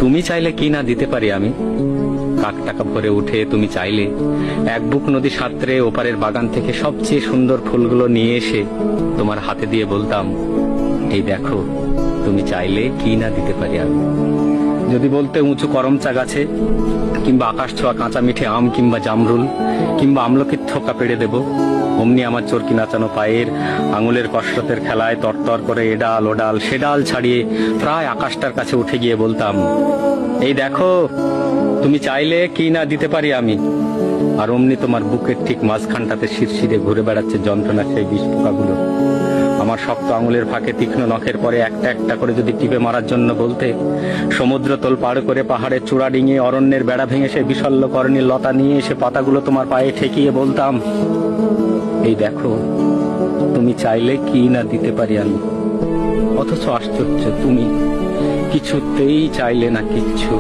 তুমি চাইলে কি না দিতে পারি আমি। কাক টাকা ভরে উঠে তুমি চাইলে এক বুক নদী সাঁতরে ওপারের বাগান থেকে সবচেয়ে সুন্দর ফুলগুলো নিয়ে এসে তোমার হাতে দিয়ে বলতাম, এই দেখো তুমি চাইলে কি না দিতে পারি আমি। যদি বলতে উঁচু করমচা গাছে, কিংবা আকাশ ছোঁয়া কাঁচা মিঠে আম, কিংবা জামরুল, কিংবা আমলকির থোকা পেড়ে দেব, অমনি আমার চরকি নাচানো পায়ের আঙুলের কসরতের খেলায় তরতর করে এডাল ওডাল সেডাল ছাড়িয়ে প্রায় আকাশটার কাছে উঠে গিয়ে বলতাম, এই দেখো তুমি চাইলে কি না দিতে পারি আমি। আর অমনি তোমার বুকের ঠিক মাঝখানটাতে শিরশিরে ঘুরে বেড়াচ্ছে যন্ত্রণার সেই বিষ পোকাগুলো আমার শক্ত আঙুলের ফাঁকে তীক্ষ্ণ নখের পরে একটা একটা করে যদি টিপে মারার জন্য বলতে, সমুদ্র তোল পার করে পাহাড়ের চূড়া ডিঙিয়ে অরণ্যের বেড়া ভেঙে সে বিশল্য করণী লতা নিয়ে এসে পাতাগুলো তোমার পায়ে ঠেকিয়ে বলতাম, এই দেখো তুমি চাইলে কি না দিতে পারি আমি। অথচ আশ্চর্য, তুমি কিছুতেই চাইলে না কিচ্ছু।